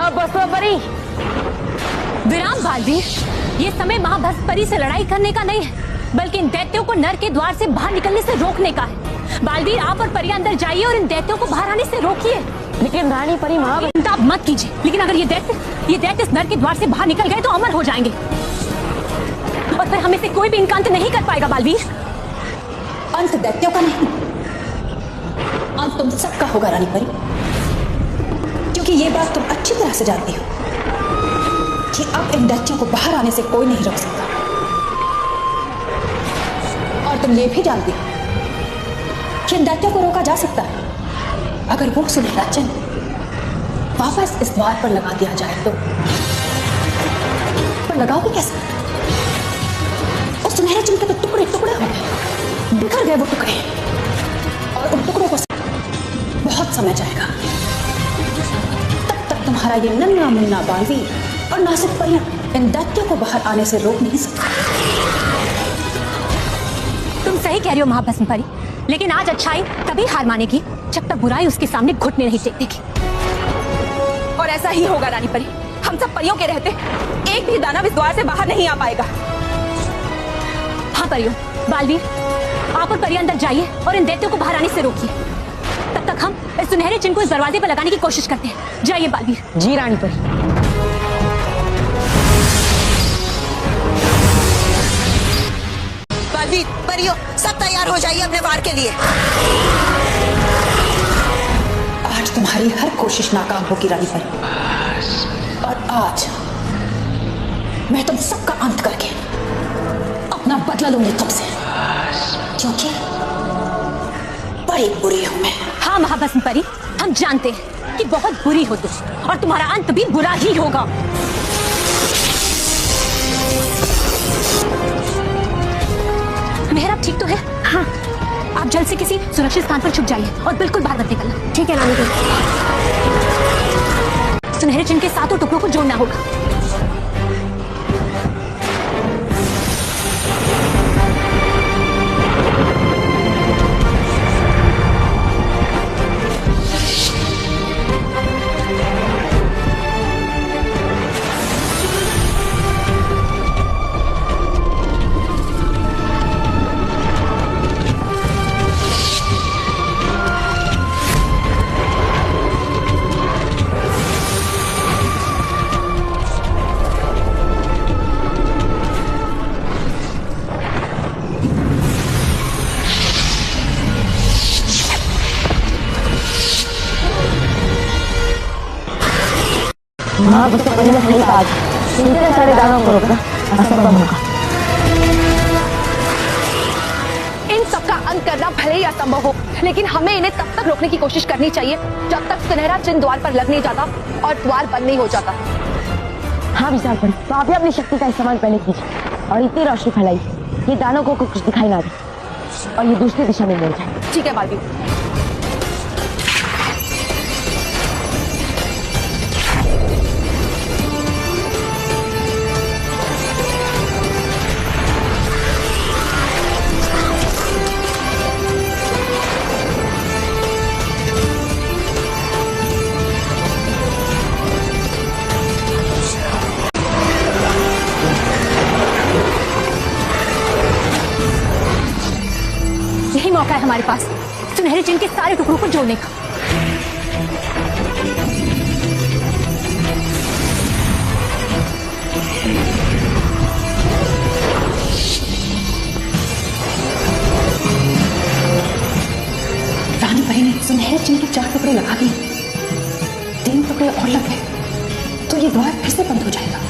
महाभस्म परी। विराम बालवीर, ये समय महाभस्म परी से लड़ाई करने का नहीं है, बल्कि इन दैत्यों को नर के द्वार से बाहर निकलने से रोकने का है। बालवीर, आप और परिया अंदर जाइए और इन दैत्यों को बाहर आने से रोकिए। लेकिन रानी परी महाभस्म, चिंता आप मत कीजिए, लेकिन अगर ये दैत्य इस नर के द्वार से बाहर निकल गए तो अमर हो जाएंगे और फिर हमें से कोई भी इनका अंत नहीं कर पाएगा। बालवीर, अंत दैत्यों का नहीं, अंत तुम सबका होगा रानी परी, क्योंकि ये बात तुम अच्छी तरह से जानती हो कि अब इन दैत्यों को बाहर आने से कोई नहीं रोक सकता। और तुम ये भी जानती हो कि इन दैत्यों को रोका जा सकता है अगर वो सुनहरा चिन्ह वापस इस द्वार पर लगा दिया जाए तो। पर लगाओगे कैसे? उस सुनहरे चिन्ह के तो टुकड़े टुकड़े हो गए, बिखर गए वो टुकड़े, और उन टुकड़ों को बहुत समय जाएगा। तब तक तुम्हारा ये नन्हा मुन्ना बालवीर और नाजुक परियां इन दैत्यों को बाहर आने से रोक नहीं सकते। तुम सही कह रही हो महाभस्म परी, लेकिन आज अच्छाई तभी हार मानेगी जब तक बुराई उसके सामने घुटने नहीं टेकेगी। और ऐसा ही होगा रानी परी, हम सब परियों के रहते एक भी दानव इस द्वार से बाहर नहीं आ पाएगा। हाँ परियों, बालवीर, आप और परियां अंदर जाइए और इन दैत्यों को बाहर आने से रोकिए। तब तक हम इस सुनहरे चिन्ह को इस दरवाजे पर लगाने की कोशिश करते हैं। जाइए बालवीर। जी रानी परी। बालवीर, परियों, सब तैयार हो जाइए अपने वार के लिए। आज तुम्हारी हर कोशिश नाकाम होगी रानी परी, और आज मैं तुम सबका अंत करके अपना बदला लूंगी तुमसे, क्योंकि बड़ी बुरी हूं मैं। हाँ महाभस्म परी, हम जानते हैं कि बहुत बुरी हो तुम, और तुम्हारा अंत भी बुरा ही होगा। मेहर, आप ठीक तो है? हाँ। आप जल्द से किसी सुरक्षित स्थान पर छुप जाइए और बिल्कुल बाहर मत निकलना। ठीक है रानी परी। सुनहरे चिन्ह के सातों टुकड़ों को जोड़ना होगा। महाभस्म परी ने सही कहा, इतने सारे दानवों को रोकना असंभव होगा। इन सबका अंत करना भले ही असंभव हो, लेकिन हमें इन्हें तब तक रोकने की कोशिश करनी चाहिए जब तक सुनहरा चिन्ह द्वार पर लग नहीं जाता और द्वार बंद नहीं हो जाता। हाँ विशाल परी, तो आप ही अपनी शक्ति का इस्तेमाल पहले कीजिए और इतनी रोशनी फैलाइए ये दानवों को कुछ दिखाई ना दे और ये दूसरी दिशा में मिल जाए। ठीक है बालवीर। यही मौका है हमारे पास सुनहरे चिन्ह के सारे टुकड़ों को जोड़ने का। रानी परी ने सुनहरे चिन्ह के 4 टुकड़े लगा दिए, 3 टुकड़े और लग गए तो ये द्वार फिर से बंद हो जाएगा।